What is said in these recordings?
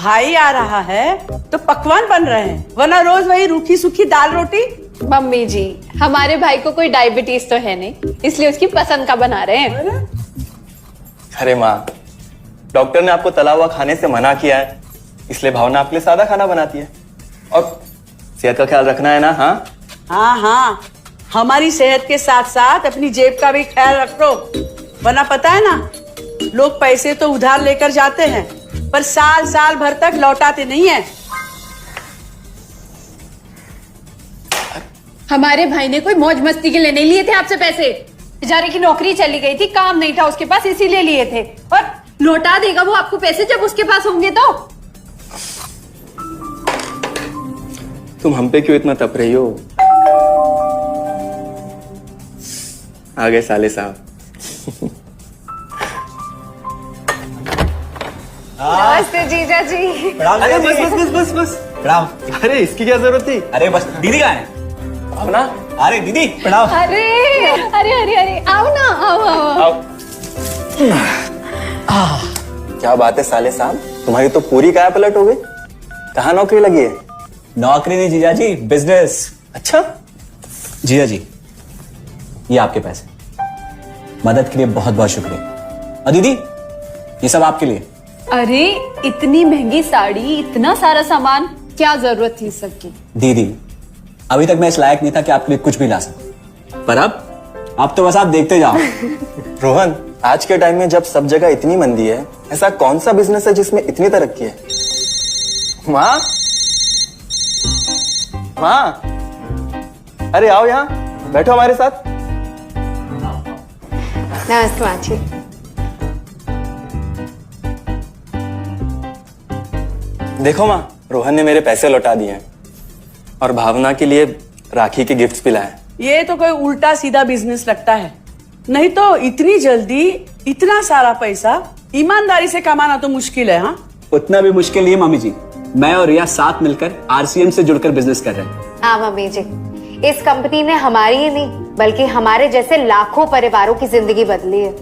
भाई आ रहा है तो पकवान बन रहे हैं, वरना रोज वही रूखी सूखी दाल रोटी। मम्मी जी, हमारे भाई को कोई डायबिटीज तो है नहीं, इसलिए उसकी पसंद का बना रहे हैं। अरे माँ, डॉक्टर ने आपको तला हुआ खाने से मना किया है, इसलिए भावना आपके लिए सादा खाना बनाती है। और सेहत का ख्याल रखना है ना। हाँ हाँ हाँ, हमारी सेहत के साथ साथ अपनी जेब का भी ख्याल रखो, वरना पता है ना, लोग पैसे तो उधार लेकर जाते हैं पर साल साल भर तक लौटाते नहीं है। हमारे भाई ने कोई मौज मस्ती के लिए नहीं लिए थे आपसे पैसे। बेचारे की नौकरी चली गई थी, काम नहीं था उसके पास, इसीलिए लिए थे। और लौटा देगा वो आपको पैसे जब उसके पास होंगे तो। तुम हम पे क्यों इतना तप रही हो? आ गए साले साहब। नमस्ते जीजा जी। अरे बस बस बस बस बस प्रणाम। अरे इसकी क्या जरूरत थी? अरे बस दीदी कहाँ है? भावना, अरे दीदी प्रणाम। अरे अरे अरे अरे आओ ना, आओ आओ। आओ। क्या बात है साले साहब, तुम्हारी तो पूरी काया पलट हो गई। कहाँ नौकरी लगी है? नौकरी नहीं जीजा जी, बिजनेस। अच्छा जीजा जी, ये आपके पैसे, मदद के लिए बहुत बहुत शुक्रिया। और दीदी, ये सब आपके लिए। अरे इतनी महंगी साड़ी, इतना सारा सामान, क्या जरूरत थी सबकी? दीदी, अभी तक मैं इस लायक नहीं था कि आपके लिए कुछ भी ला सकूं, पर अब तो बस आप देखते जाओ। रोहन, आज के टाइम में जब सब जगह इतनी मंदी है, ऐसा कौन सा बिजनेस है जिसमें इतनी तरक्की है? माँ, माँ, अरे आओ यहाँ बैठो हमारे साथ। नमस्ते माँ जी। देखो माँ, रोहन ने मेरे पैसे लौटा दिए हैं और भावना के लिए राखी के गिफ्ट्स भी लाए। ये तो कोई उल्टा सीधा बिजनेस लगता है, नहीं तो इतनी जल्दी इतना सारा पैसा ईमानदारी से कमाना तो मुश्किल है। हाँ, उतना भी मुश्किल नहीं है मम्मी जी, मैं और रिया साथ मिलकर आरसीएम से जुड़कर बिजनेस कर रहे हैं। हाँ मम्मी जी, इस कंपनी ने हमारी ही नहीं बल्कि हमारे जैसे लाखों परिवारों की जिंदगी बदली है।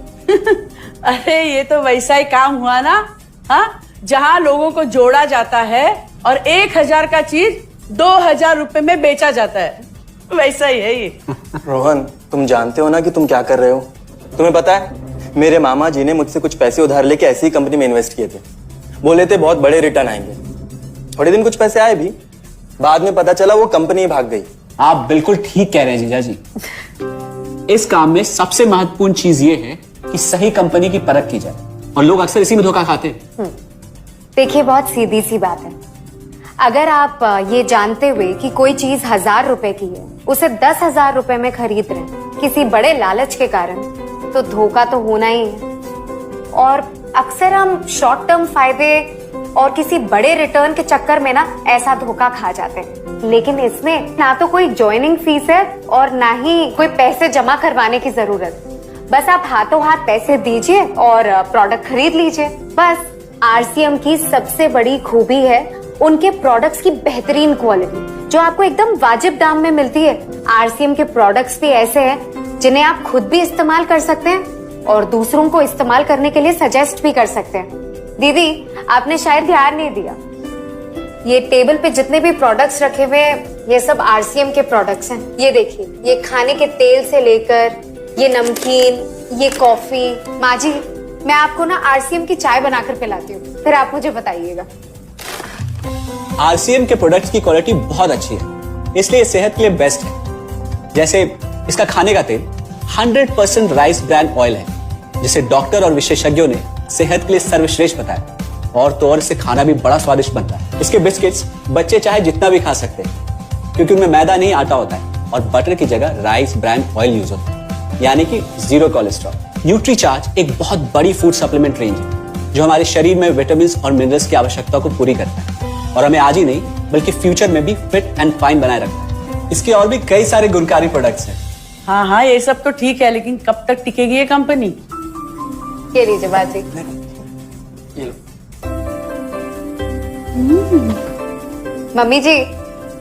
अरे ये तो वैसा ही काम हुआ ना, हाँ, जहाँ लोगों को जोड़ा जाता है और 1000 का चीज 2000 रुपए में बेचा जाता है, वैसा ही है ये। रोहन, तुम जानते हो ना कि तुम क्या कर रहे हो? तुम्हें पता है, मेरे मामा जी ने मुझसे कुछ पैसे उधार लेके ऐसी कंपनी में इन्वेस्ट किए थे। बोले थे बहुत बड़े रिटर्न आएंगे। थोड़े दिन कुछ पैसे आए भी, बाद में पता चला वो कंपनी भाग गई। आप बिल्कुल ठीक कह रहे हैं जीजा जी। इस काम में सबसे महत्वपूर्ण चीज ये है कि सही कंपनी की परख की जाए, और लोग अक्सर इसी में धोखा खाते हैं। देखिए, बहुत सीधी सी बात है, अगर आप ये जानते हुए कि कोई चीज 1000 रुपए की है, उसे 10,000 रुपए में खरीद रहे हैं किसी बड़े लालच के कारण, तो धोखा तो होना ही है। और अक्सर हम शॉर्ट टर्म फायदे और किसी बड़े रिटर्न के चक्कर में ना ऐसा धोखा खा जाते हैं। लेकिन इसमें ना तो कोई ज्वाइनिंग फीस है और ना ही कोई पैसे जमा करवाने की जरूरत। बस आप हाथों हाथ पैसे दीजिए और प्रोडक्ट खरीद लीजिए। बस आरसीएम की सबसे बड़ी खूबी है उनके प्रोडक्ट्स की बेहतरीन क्वालिटी, जो आपको एकदम वाजिब दाम में मिलती है। आरसीएम के प्रोडक्ट्स भी ऐसे हैं जिन्हें आप खुद भी इस्तेमाल कर सकते हैं और दूसरों को इस्तेमाल करने के लिए सजेस्ट भी कर सकते हैं। दीदी, आपने शायद ध्यान नहीं दिया, ये टेबल पे जितने भी प्रोडक्ट्स रखे हुए हैं, ये सब आरसीएम के प्रोडक्ट्स हैं। ये देखिए, ये खाने के तेल से लेकर ये नमकीन, ये कॉफी। माँ जी, मैं आपको ना आरसीएम की चाय बनाकर पिलाती हूँ, फिर आप मुझे बताइएगा। आरसीएम के प्रोडक्ट्स की क्वालिटी बहुत अच्छी है, इसलिए सेहत के लिए बेस्ट है। जैसे इसका खाने का तेल 100% राइस ब्रांड ऑयल है, जिसे डॉक्टर और विशेषज्ञों ने सेहत के लिए सर्वश्रेष्ठ बताया। और तो और इसे खाना भी बड़ा स्वादिष्ट बनता है। इसके बिस्किट्स बच्चे चाहे जितना भी खा सकते हैं, क्योंकि उनमें मैदा नहीं आटा होता है और बटर की जगह राइस ब्रांड ऑयल यूज होता है, यानी कि 0 कोलेस्ट्रॉल। न्यूट्रीचार्ज एक बहुत बड़ी फूड सप्लीमेंट रेंज है, जो हमारे शरीर में विटामिन और मिनरल्स की आवश्यकता को पूरी करता है और हमें आज ही नहीं बल्कि फ्यूचर में भी फिट एंड फाइन बनाए रखता है। इसके और भी कई सारे गुणकारी प्रोडक्ट्स हैं। हाँ हाँ, ये सब तो ठीक है, लेकिन कब तक टिकेगी ये कंपनी? ये लीजिए बाजी। मम्मी जी,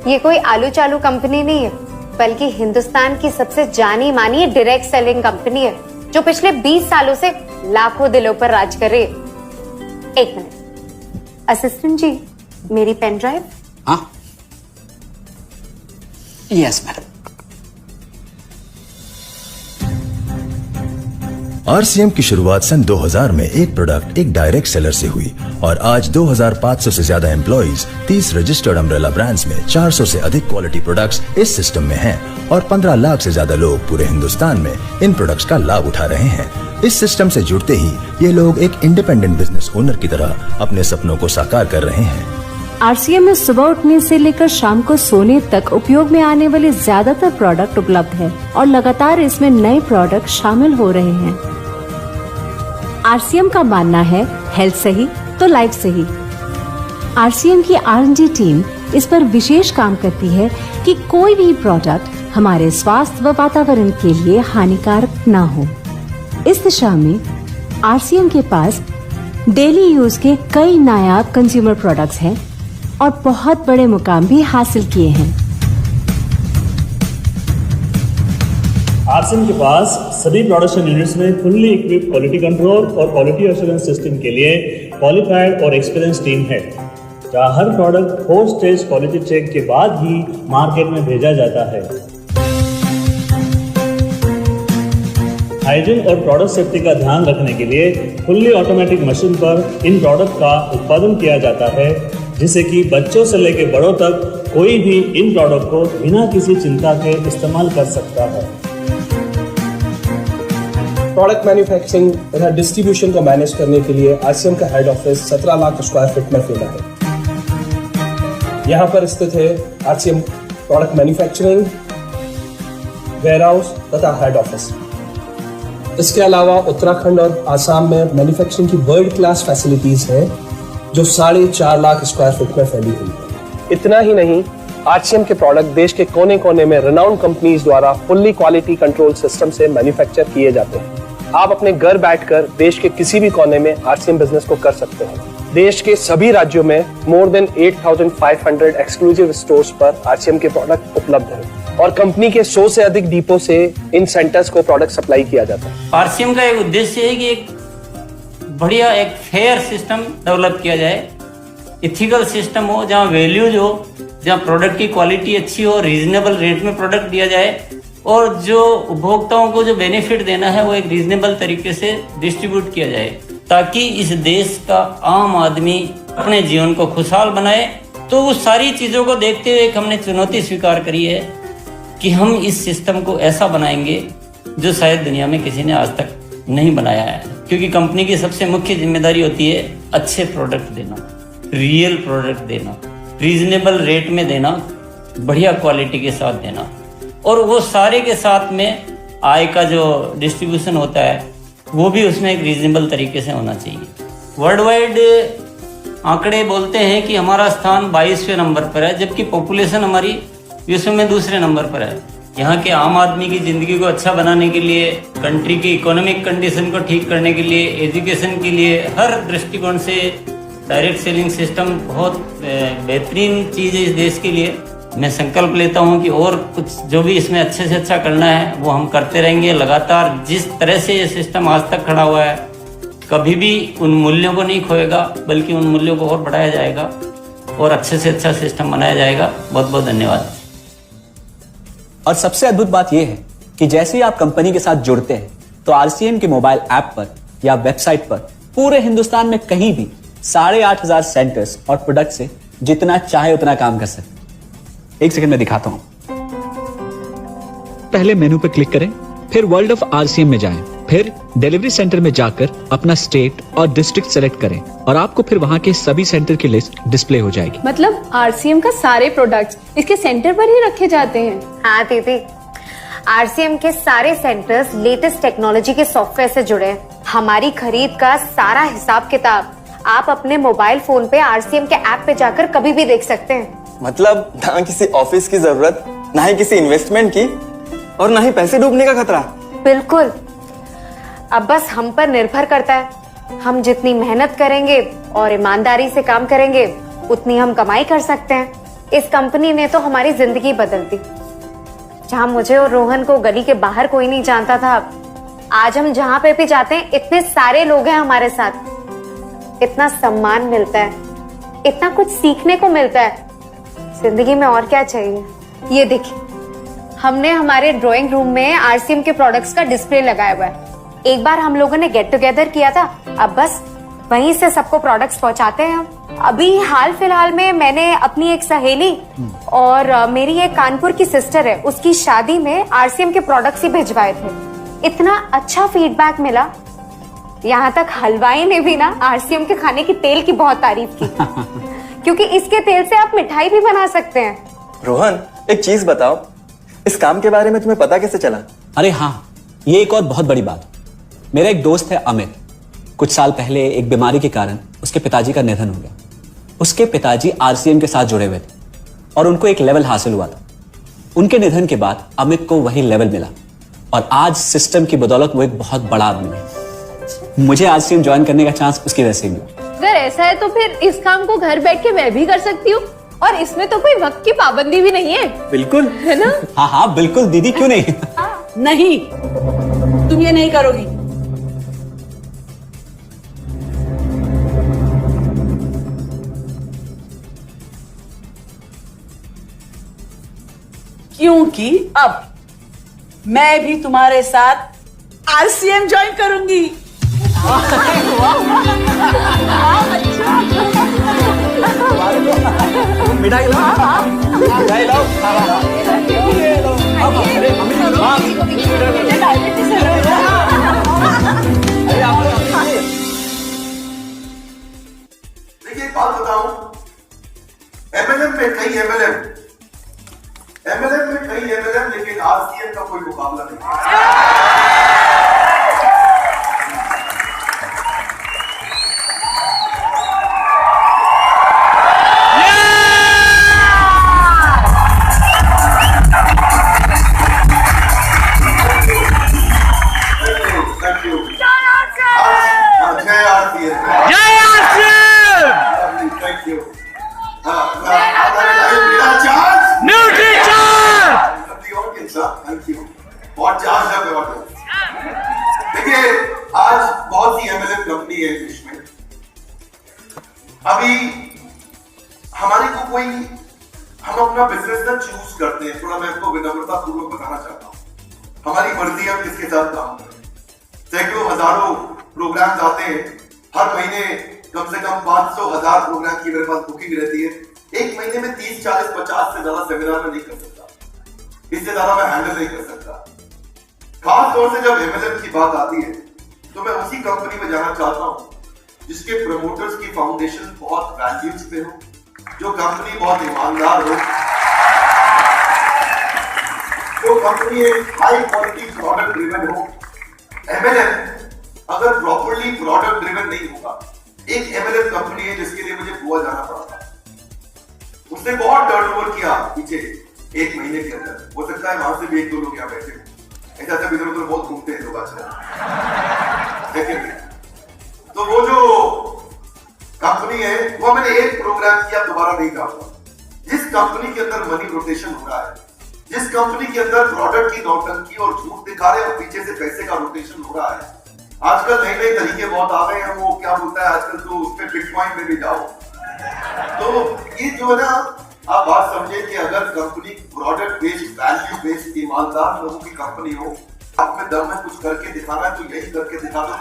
ये कोई आलू चालू कंपनी नहीं है, बल्कि हिंदुस्तान की सबसे जानी मानी डायरेक्ट सेलिंग कंपनी है, जो पिछले 20 सालों से लाखों दिलों पर राज कर रही है। एक मिनट, असिस्टेंट जी, मेरी पेन ड्राइव। हाँ, यस मैडम। आरसीएम की शुरुआत सन 2000 में एक प्रोडक्ट एक डायरेक्ट सेलर से हुई और आज 2500 से ज्यादा एम्प्लॉइज, 30 रजिस्टर्ड अम्ब्रेला ब्रांड्स में 400 से अधिक क्वालिटी प्रोडक्ट्स इस सिस्टम में हैं और 15 लाख से ज्यादा लोग पूरे हिंदुस्तान में इन प्रोडक्ट्स का लाभ उठा रहे हैं। इस सिस्टम से जुड़ते ही ये लोग एक इंडिपेंडेंट बिजनेस ओनर की तरह अपने सपनों को साकार कर रहे हैं। आरसीएम में सुबह उठने से लेकर शाम को सोने तक उपयोग में आने वाले ज्यादातर प्रोडक्ट उपलब्ध है और लगातार इसमें नए प्रोडक्ट शामिल हो रहे हैं। आरसीएम का मानना है हेल्थ सही तो लाइफ सही। आरसीएम की R&D टीम इस पर विशेष काम करती है कि कोई भी प्रोडक्ट हमारे स्वास्थ्य व वातावरण के लिए हानिकारक न हो। इस दिशा में आरसीएम के पास डेली यूज के कई नायाब कंज्यूमर प्रोडक्ट्स हैं और बहुत बड़े मुकाम भी हासिल किए हैं। आरसीएम के पास सभी प्रोडक्शन यूनिट्स में फुल्ली इक्विप्ड क्वालिटी कंट्रोल और क्वालिटी एश्योरेंस सिस्टम के लिए क्वालिफाइड और एक्सपीरियंस टीम है, जहां हर प्रोडक्ट 4 स्टेज क्वालिटी चेक के बाद ही मार्केट में भेजा जाता है। हाइजीन और प्रोडक्ट सेफ्टी का ध्यान रखने के लिए फुल्ली ऑटोमेटिक मशीन पर इन प्रोडक्ट का उत्पादन किया जाता है, जिससे कि बच्चों से लेकर बड़ों तक कोई भी इन प्रोडक्ट को बिना किसी चिंता के इस्तेमाल कर सकता है। प्रोडक्ट मैन्युफैक्चरिंग तथा डिस्ट्रीब्यूशन को मैनेज करने के लिए आरसीएम का head office 17 lakh square feet में फैला है। यहाँ पर स्थित है आरसीएम प्रोडक्ट मैन्युफैक्चरिंग, वेयरहाउस तथा हेड ऑफिस। इसके अलावा उत्तराखंड और आसाम में मैन्युफैक्चरिंग की वर्ल्ड क्लास फैसिलिटीज हैं, जो 4.5 लाख स्क्वायर फीट में फैली हुई है। इतना ही नहीं, आरसीएम के प्रोडक्ट देश के कोने कोने में रेनाउंड कंपनीज द्वारा फुल्ली क्वालिटी कंट्रोल सिस्टम से मैन्युफैक्चर किए जाते हैं। आप अपने घर बैठकर देश के किसी भी कोने में आरसीएम बिजनेस को कर सकते हैं। देश के सभी राज्यों में मोर देन 8,500 एक्सक्लूसिव स्टोर्स पर आरसीएम के प्रोडक्ट उपलब्ध हैं और कंपनी के 100 से अधिक डिपो से इन सेंटर्स को प्रोडक्ट सप्लाई किया जाता है। आरसीएम का एक उद्देश्य है कि एक बढ़िया एक फेयर सिस्टम डेवलप किया जाए, इथिकल सिस्टम हो, जहाँ वैल्यूज हो, जहाँ प्रोडक्ट की क्वालिटी अच्छी हो, रीजनेबल रेट में प्रोडक्ट दिया जाए और जो उपभोक्ताओं को जो बेनिफिट देना है वो एक रीजनेबल तरीके से डिस्ट्रीब्यूट किया जाए, ताकि इस देश का आम आदमी अपने जीवन को खुशहाल बनाए। तो उस सारी चीज़ों को देखते हुए एक हमने चुनौती स्वीकार करी है कि हम इस सिस्टम को ऐसा बनाएंगे जो शायद दुनिया में किसी ने आज तक नहीं बनाया है, क्योंकि कंपनी की सबसे मुख्य जिम्मेदारी होती है अच्छे प्रोडक्ट देना, रियल प्रोडक्ट देना, रीजनेबल रेट में देना, बढ़िया क्वालिटी के साथ देना, और वो सारे के साथ में आय का जो डिस्ट्रीब्यूशन होता है वो भी उसमें एक रीजनेबल तरीके से होना चाहिए। वर्ल्ड वाइड आंकड़े बोलते हैं कि हमारा स्थान 22वें नंबर पर है, जबकि पॉपुलेशन हमारी विश्व में दूसरे नंबर पर है। यहाँ के आम आदमी की ज़िंदगी को अच्छा बनाने के लिए, कंट्री की इकोनॉमिक कंडीशन को ठीक करने के लिए, एजुकेशन के लिए, हर दृष्टिकोण से डायरेक्ट सेलिंग सिस्टम बहुत बेहतरीन चीज़ है इस देश के लिए। मैं संकल्प लेता हूं कि और कुछ जो भी इसमें अच्छे से अच्छा करना है वो हम करते रहेंगे लगातार। जिस तरह से ये सिस्टम आज तक खड़ा हुआ है, कभी भी उन मूल्यों को नहीं खोएगा, बल्कि उन मूल्यों को और बढ़ाया जाएगा और अच्छे से अच्छा सिस्टम बनाया जाएगा। बहुत बहुत धन्यवाद। और सबसे अद्भुत बात यह है कि जैसे ही आप कंपनी के साथ जुड़ते हैं तो आरसीएम के मोबाइल ऐप पर या वेबसाइट पर पूरे हिंदुस्तान में कहीं भी 8,500 सेंटर्स और प्रोडक्ट से जितना चाहे उतना काम कर सकते हैं। एक सेकंड में दिखाता हूं। पहले मेनू पर क्लिक करें, फिर वर्ल्ड ऑफ आरसीएम में जाएं, फिर डिलीवरी सेंटर में जाकर अपना स्टेट और डिस्ट्रिक्ट सेलेक्ट करें और आपको फिर वहां के सभी सेंटर की लिस्ट डिस्प्ले हो जाएगी। मतलब आरसीएम का सारे प्रोडक्ट्स इसके सेंटर पर ही रखे जाते हैं? हाँ दीदी, आरसीएम के सारे सेंटर्स लेटेस्ट टेक्नोलॉजी के सॉफ्टवेयर से जुड़े हैं। हमारी खरीद का सारा हिसाब किताब आप अपने मोबाइल फोन पे आरसीएम के ऐप पे जाकर कभी भी देख सकते हैं। मतलब ना किसी ऑफिस की जरूरत, ना ही किसी इन्वेस्टमेंट की, और ना ही पैसे डूबने का खतरा। बिल्कुल। अब बस हम पर निर्भर करता है। हम जितनी मेहनत करेंगे और ईमानदारी से काम करेंगे, उतनी हम कमाई कर सकते हैं। इस कंपनी ने तो हमारी जिंदगी बदल दी। जहां मुझे और रोहन को गली के बाहर कोई नहीं जानता था, आज हम जहां पे भी जाते हैं इतने सारे लोग हैं हमारे साथ, इतना सम्मान मिलता है। इतना कुछ सीखने को मिलता है। जिंदगी में और क्या चाहिए। ये देखिए, हमने हमारे ड्राइंग रूम में आरसीएम के प्रोडक्ट्स का डिस्प्ले लगाया हुआ है। एक बार हम लोगों ने गेट टुगेदर किया था, अब बस वहीं से सबको प्रोडक्ट्स पहुंचाते हैं हम। अभी हाल फिलहाल में मैंने अपनी एक सहेली और मेरी एक कानपुर की सिस्टर है, उसकी शादी में आरसीएम के प्रोडक्ट्स ही भिजवाए थे। इतना अच्छा फीडबैक मिला, यहाँ तक हलवाई ने भी ना आरसीएम के खाने की तेल की बहुत तारीफ की क्योंकि इसके तेल से आप मिठाई भी बना सकते हैं। रोहन, एक चीज बताओ, इस काम के बारे में तुम्हें पता कैसे चला? अरे हाँ, ये एक और बहुत बड़ी बात। मेरा एक दोस्त है अमित, कुछ साल पहले एक बीमारी के कारण उसके पिताजी का निधन हो गया। उसके पिताजी आरसीएम के साथ जुड़े हुए थे और उनको एक लेवल हासिल हुआ था। उनके निधन के बाद अमित को वही लेवल मिला और आज सिस्टम की बदौलत वो एक बहुत बड़ा आदमी है। मुझे आरसीएम ज्वाइन करने का चांस उसकी वजह से मिला। अगर ऐसा है तो फिर इस काम को घर बैठ के मैं भी कर सकती हूँ और इसमें तो कोई वक्त की पाबंदी भी नहीं है। बिल्कुल, है ना? हाँ हाँ बिल्कुल दीदी, क्यों नहीं। नहीं, तुम ये नहीं करोगी। क्योंकि अब मैं भी तुम्हारे साथ आरसीएम ज्वाइन करूंगी। मिठाई लाओ, मिठाई लाओ। देखिए एक बात बताऊं, एमएलएम में कई एमएलएम लेकिन आरसीएम का कोई मुकाबला नहीं। देखिए आज बहुत सी एमएलएम कंपनी है देश में। अभी हमारे को कोई, हम अपना बिजनेस ना चूज करते हैं। थोड़ा मैं आपको विनम्रता पूर्वक बताना चाहता हूँ, हमारी मर्जी हम किसके साथ काम करें। सैकड़ों हजारों प्रोग्राम्स आते हैं, हर महीने कम से कम 500,000 प्रोग्राम की मेरे पास बुकिंग रहती है। एक महीने में 30, 40, 50 से ज्यादा सेमिनार में नहीं कर सकता, इससे ज्यादा मैं हैंडल नहीं कर सकता। खास तौर से जब एमएलएम की बात आती है तो मैं उसी कंपनी में जाना चाहता हूं जिसके प्रमोटर्स की फाउंडेशन बहुत वैल्यूज पे हो, जो कंपनी बहुत ईमानदार हो, जो कंपनी एक हाई क्वालिटी प्रोडक्ट ड्रिवन हो। एमएलएम अगर प्रॉपर्ली प्रोडक्ट ड्रिवन नहीं होगा, एक एमएलएम कंपनी है जिसके लिए मुझे गोवा जाना पड़ा था, उसने बहुत टर्नओवर किया पीछे एक महीने के अंदर। हो सकता है वहां से भी 1-2 लोग यहाँ बैठे हो, ऐसा सब इधर उधर बहुत घूमते हैं लोग आजकल। तो वो जो कंपनी है वो मैंने एक प्रोग्राम किया, दोबारा नहीं जाऊंगा। जिस कंपनी के अंदर मनी रोटेशन हो रहा है, जिस कंपनी के अंदर प्रोडक्ट की नौटंकी और झूठ दिखा रहे और पीछे से पैसे का रोटेशन हो रहा है। आजकल नए नए तरीके बहुत आ गए हैं, वो क्या बोलता है आजकल तो उसमें बिटकॉइन में भी जाओ। तो ये जो है ना, आप बात समझे कि अगर company product based, value based, ईमानदार लोगों की कंपनी हो, आप में दम में कुछ करके दिखाना है तो यही करके दिखा दो।